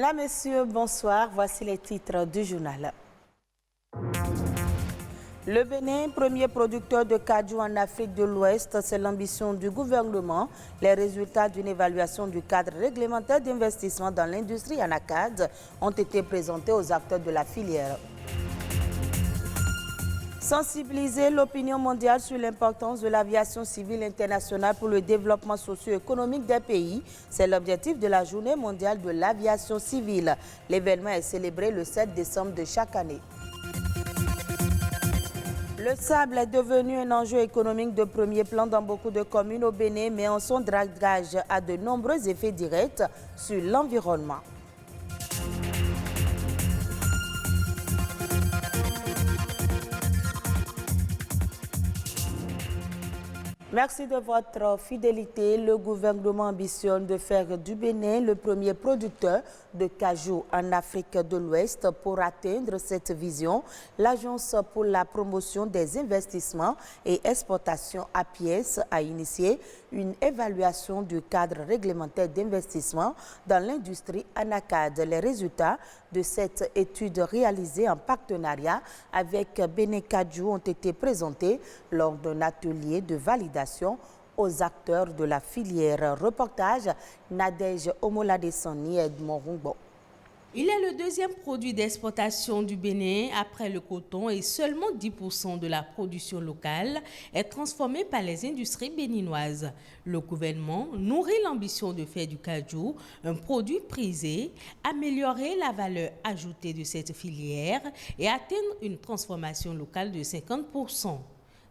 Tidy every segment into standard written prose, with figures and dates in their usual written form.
Mesdames, Messieurs, bonsoir. Voici les titres du journal. Le Bénin, premier producteur de cajou en Afrique de l'Ouest, c'est l'ambition du gouvernement. Les résultats d'une évaluation du cadre réglementaire d'investissement dans l'industrie ANACAD ont été présentés aux acteurs de la filière. Sensibiliser l'opinion mondiale sur l'importance de l'aviation civile internationale pour le développement socio-économique des pays, c'est l'objectif de la Journée mondiale de l'aviation civile. L'événement est célébré le 7 décembre de chaque année. Le sable est devenu un enjeu économique de premier plan dans beaucoup de communes au Bénin, mais en son dragage a de nombreux effets directs sur l'environnement. Merci de votre fidélité. Le gouvernement ambitionne de faire du Bénin le premier producteur de cajou en Afrique de l'Ouest. Pour atteindre cette vision, l'Agence pour la promotion des investissements et exportations APIES a initié une évaluation du cadre réglementaire d'investissement dans l'industrie ANACAD. Les résultats de cette étude réalisée en partenariat avec Bénin Kajou ont été présentés lors d'un atelier de validation aux acteurs de la filière. Reportage Nadège Omoladesani et Edmond Rungbo. Il est le deuxième produit d'exportation du Bénin après le coton et seulement 10% de la production locale est transformée par les industries béninoises. Le gouvernement nourrit l'ambition de faire du cajou un produit prisé, améliorer la valeur ajoutée de cette filière et atteindre une transformation locale de 50%.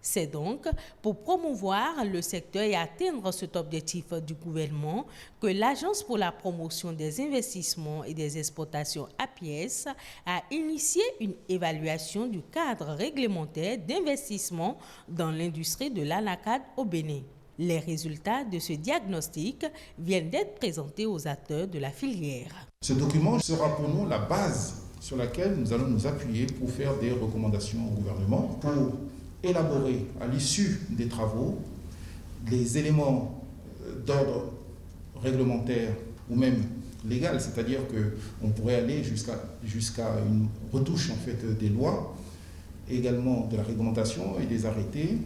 C'est donc pour promouvoir le secteur et atteindre cet objectif du gouvernement que l'Agence pour la promotion des investissements et des exportations APIES a initié une évaluation du cadre réglementaire d'investissement dans l'industrie de l'ANACAD au Bénin. Les résultats de ce diagnostic viennent d'être présentés aux acteurs de la filière. Ce document sera pour nous la base sur laquelle nous allons nous appuyer pour faire des recommandations au gouvernement, pour élaborer à l'issue des travaux les éléments d'ordre réglementaire ou même légal, c'est-à-dire qu'on pourrait aller jusqu'à une retouche en fait des lois, et également de la réglementation et des arrêtés.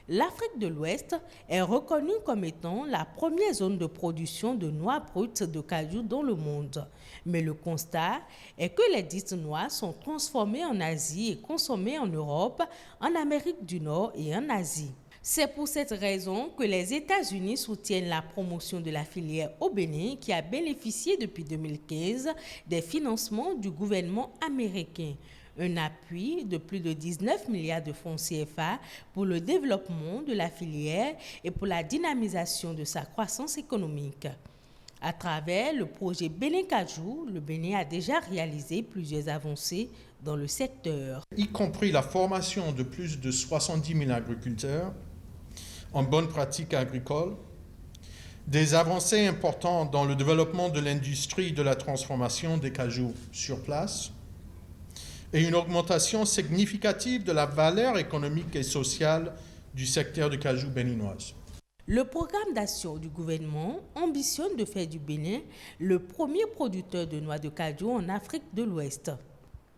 L'Afrique de l'Ouest est reconnue comme étant la première zone de production de noix brutes de cajou dans le monde. Mais le constat est que les dites noix sont transformées en Asie et consommées en Europe, en Amérique du Nord et en Asie. C'est pour cette raison que les États-Unis soutiennent la promotion de la filière au Bénin qui a bénéficié depuis 2015 des financements du gouvernement américain. Un appui de plus de 19 milliards de francs CFA pour le développement de la filière et pour la dynamisation de sa croissance économique. À travers le projet Bénin Kajou, le Bénin a déjà réalisé plusieurs avancées dans le secteur. Y compris la formation de plus de 70 000 agriculteurs en bonnes pratiques agricoles, des avancées importantes dans le développement de l'industrie de la transformation des cajous sur place, et une augmentation significative de la valeur économique et sociale du secteur de cajou béninoise. Le programme d'action du gouvernement ambitionne de faire du Bénin le premier producteur de noix de cajou en Afrique de l'Ouest.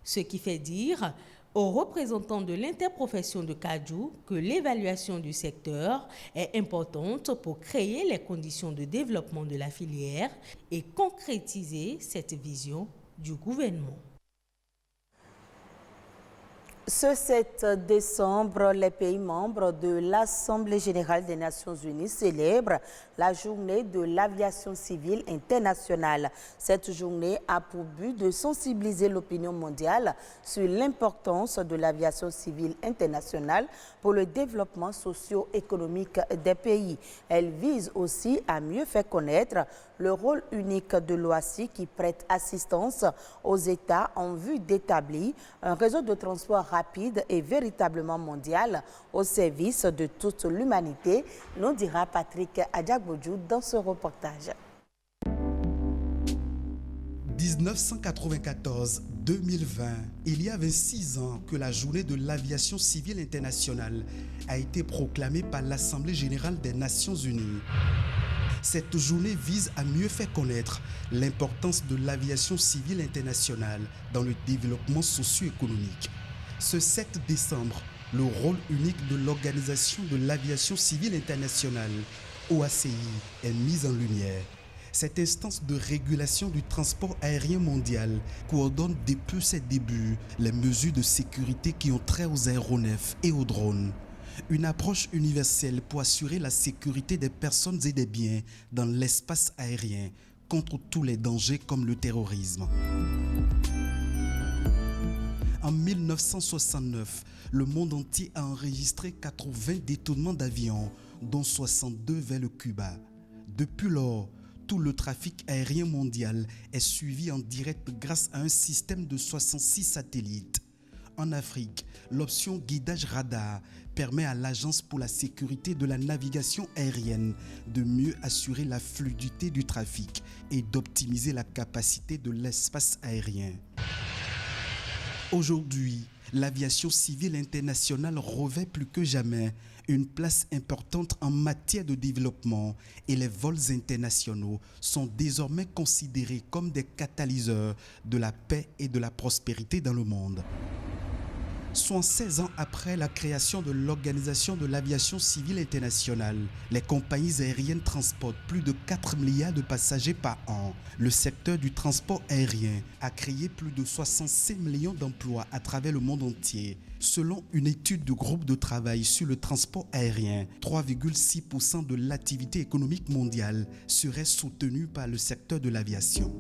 Ce qui fait dire aux représentants de l'interprofession de cajou que l'évaluation du secteur est importante pour créer les conditions de développement de la filière et concrétiser cette vision du gouvernement. Ce 7 décembre, les pays membres de l'Assemblée générale des Nations unies célèbrent la journée de l'aviation civile internationale. Cette journée a pour but de sensibiliser l'opinion mondiale sur l'importance de l'aviation civile internationale pour le développement socio-économique des pays. Elle vise aussi à mieux faire connaître le rôle unique de l'OACI qui prête assistance aux États en vue d'établir un réseau de transport rapide et véritablement mondial au service de toute l'humanité, nous dira Patrick Adjagbodjou dans ce reportage. 1994-2020, il y a 26 ans que la journée de l'aviation civile internationale a été proclamée par l'Assemblée générale des Nations unies. Cette journée vise à mieux faire connaître l'importance de l'aviation civile internationale dans le développement socio-économique. Ce 7 décembre, le rôle unique de l'Organisation de l'aviation civile internationale, OACI, est mis en lumière. Cette instance de régulation du transport aérien mondial coordonne depuis ses débuts les mesures de sécurité qui ont trait aux aéronefs et aux drones. Une approche universelle pour assurer la sécurité des personnes et des biens dans l'espace aérien contre tous les dangers comme le terrorisme. En 1969, le monde entier a enregistré 80 détournements d'avions, dont 62 vers le Cuba. Depuis lors, tout le trafic aérien mondial est suivi en direct grâce à un système de 66 satellites. En Afrique, l'option guidage radar permet à l'Agence pour la sécurité de la navigation aérienne de mieux assurer la fluidité du trafic et d'optimiser la capacité de l'espace aérien. Aujourd'hui, l'aviation civile internationale revêt plus que jamais une place importante en matière de développement et les vols internationaux sont désormais considérés comme des catalyseurs de la paix et de la prospérité dans le monde. Soit 16 ans après la création de l'Organisation de l'aviation civile internationale, les compagnies aériennes transportent plus de 4 milliards de passagers par an. Le secteur du transport aérien a créé plus de 66 millions d'emplois à travers le monde entier. Selon une étude du groupe de travail sur le transport aérien, 3,6% de l'activité économique mondiale serait soutenue par le secteur de l'aviation.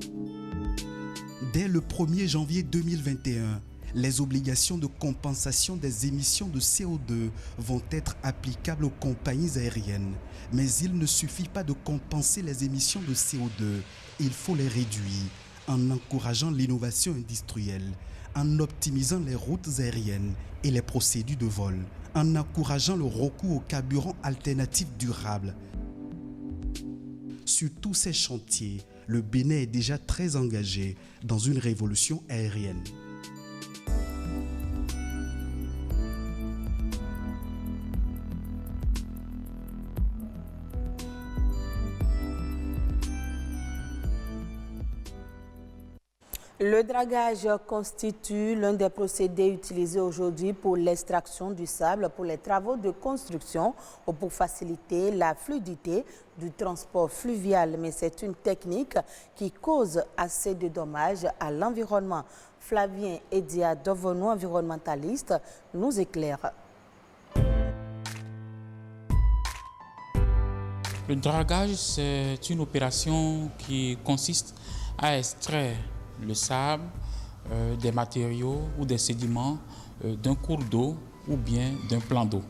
Dès le 1er janvier 2021, les obligations de compensation des émissions de CO2 vont être applicables aux compagnies aériennes. Mais il ne suffit pas de compenser les émissions de CO2, il faut les réduire en encourageant l'innovation industrielle, en optimisant les routes aériennes et les procédures de vol, en encourageant le recours aux carburants alternatifs durables. Sur tous ces chantiers, le Bénin est déjà très engagé dans une révolution aérienne. Le dragage constitue l'un des procédés utilisés aujourd'hui pour l'extraction du sable pour les travaux de construction ou pour faciliter la fluidité du transport fluvial. Mais c'est une technique qui cause assez de dommages à l'environnement. Flavien Edia Dovonou, environnementaliste, nous éclaire. Le dragage, c'est une opération qui consiste à extraire le sable, des matériaux ou des sédiments d'un cours d'eau ou bien d'un plan d'eau.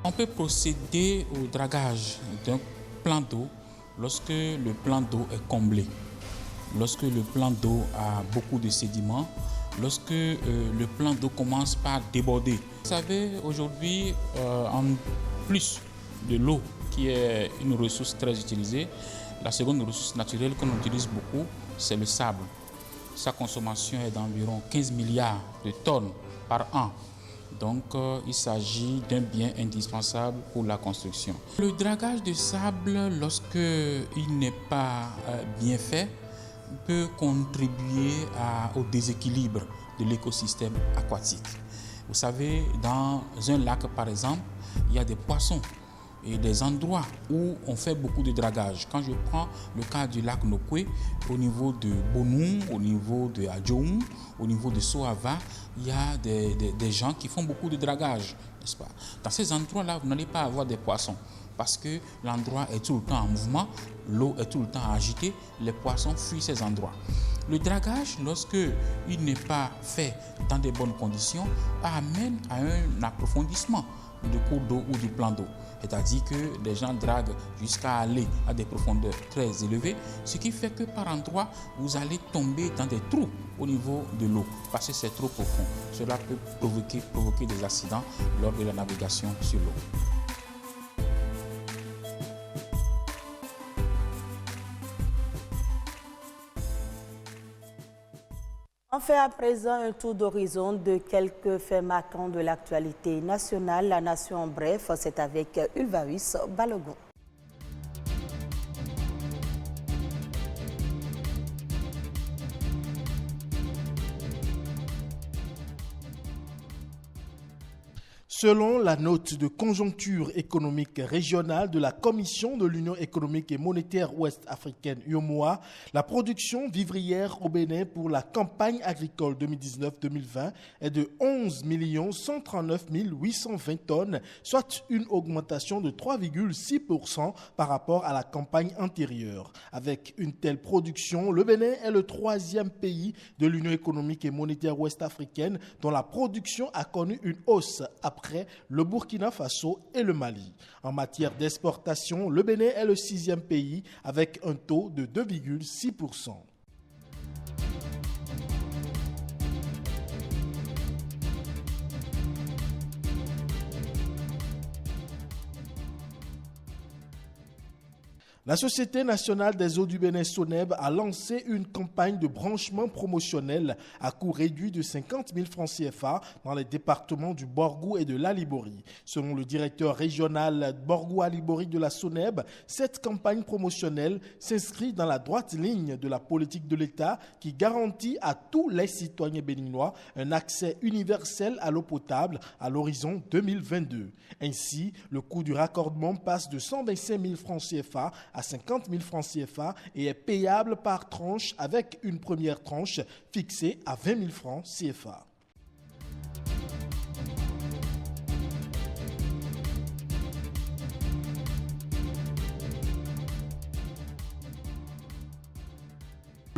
On peut procéder au dragage d'un plan d'eau lorsque le plan d'eau est comblé, lorsque le plan d'eau a beaucoup de sédiments, lorsque le plan d'eau commence par déborder. Vous savez, aujourd'hui, en plus de l'eau, qui est une ressource très utilisée, la seconde ressource naturelle que l'on utilise beaucoup, c'est le sable. Sa consommation est d'environ 15 milliards de tonnes par an. Donc, il s'agit d'un bien indispensable pour la construction. Le dragage de sable, lorsqu'il n'est pas bien fait, peut contribuer au déséquilibre de l'écosystème aquatique. Vous savez, dans un lac, par exemple, il y a des poissons et des endroits où on fait beaucoup de dragage. Quand je prends le cas du lac Nokwe, au niveau de Bonou, au niveau de Adjoum, au niveau de Soava, il y a des gens qui font beaucoup de dragage, n'est-ce pas? Dans ces endroits-là, vous n'allez pas avoir des poissons parce que l'endroit est tout le temps en mouvement, l'eau est tout le temps agitée, les poissons fuient ces endroits. Le dragage, lorsqu'il n'est pas fait dans de bonnes conditions, amène à un approfondissement du cours d'eau ou du plan d'eau. C'est-à-dire que les gens draguent jusqu'à aller à des profondeurs très élevées, ce qui fait que par endroits, vous allez tomber dans des trous au niveau de l'eau, parce que c'est trop profond. Cela peut provoquer des accidents lors de la navigation sur l'eau. On fait à présent un tour d'horizon de quelques faits marquants de l'actualité nationale. La nation en bref, c'est avec Ulvaïs Balogun. Selon la note de conjoncture économique régionale de la Commission de l'Union économique et monétaire ouest-africaine UEMOA, la production vivrière au Bénin pour la campagne agricole 2019-2020 est de 11 139 820 tonnes, soit une augmentation de 3,6% par rapport à la campagne antérieure. Avec une telle production, le Bénin est le troisième pays de l'Union économique et monétaire ouest-africaine dont la production a connu une hausse après le Burkina Faso et le Mali. En matière d'exportation, le Bénin est le 6e pays avec un taux de 2,6%. La Société nationale des eaux du Bénin SONEB a lancé une campagne de branchement promotionnel à coût réduit de 50 000 francs CFA dans les départements du Borgou et de l'Alibori. Selon le directeur régional Borgou-Alibori de la SONEB, cette campagne promotionnelle s'inscrit dans la droite ligne de la politique de l'État qui garantit à tous les citoyens béninois un accès universel à l'eau potable à l'horizon 2022. Ainsi, le coût du raccordement passe de 125 000 francs CFA à 50 000 francs CFA et est payable par tranche avec une première tranche fixée à 20 000 francs CFA.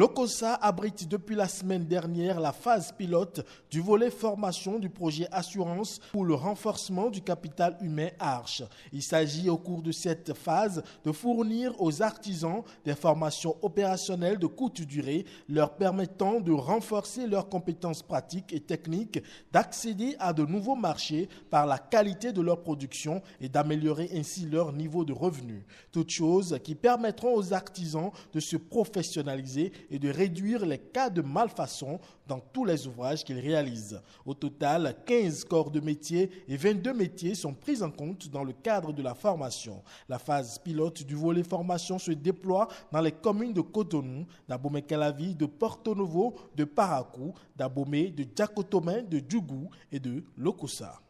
L'OCOSA abrite depuis la semaine dernière la phase pilote du volet formation du projet Assurance pour le renforcement du capital humain Arche. Il s'agit au cours de cette phase de fournir aux artisans des formations opérationnelles de courte durée leur permettant de renforcer leurs compétences pratiques et techniques, d'accéder à de nouveaux marchés par la qualité de leur production et d'améliorer ainsi leur niveau de revenu. Toutes choses qui permettront aux artisans de se professionnaliser et de réduire les cas de malfaçon dans tous les ouvrages qu'ils réalisent. Au total, 15 corps de métier et 22 métiers sont pris en compte dans le cadre de la formation. La phase pilote du volet formation se déploie dans les communes de Cotonou, d'Abomey-Calavi, de Porto Novo, de Parakou, d'Abomey, de Diakotomé, de Djougou et de Lokossa.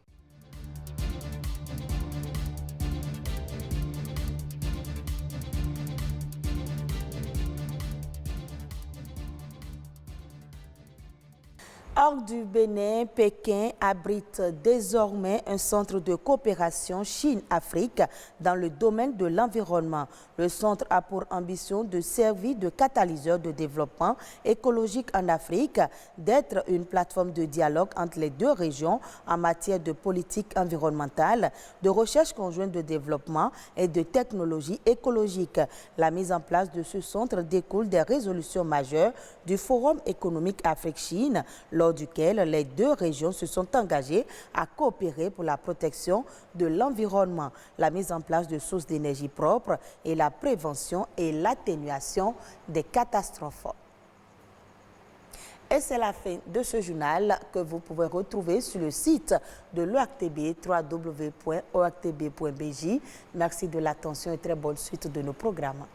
Hors du Bénin, Pékin abrite désormais un centre de coopération Chine-Afrique dans le domaine de l'environnement. Le centre a pour ambition de servir de catalyseur de développement écologique en Afrique, d'être une plateforme de dialogue entre les deux régions en matière de politique environnementale, de recherche conjointe de développement et de technologie écologique. La mise en place de ce centre découle des résolutions majeures du Forum économique Afrique-Chine, lors duquel les deux régions se sont engagées à coopérer pour la protection de l'environnement, la mise en place de sources d'énergie propres et la prévention et l'atténuation des catastrophes. Et c'est la fin de ce journal que vous pouvez retrouver sur le site de l'OACTB, www.oactb.bj. Merci de l'attention et très bonne suite de nos programmes.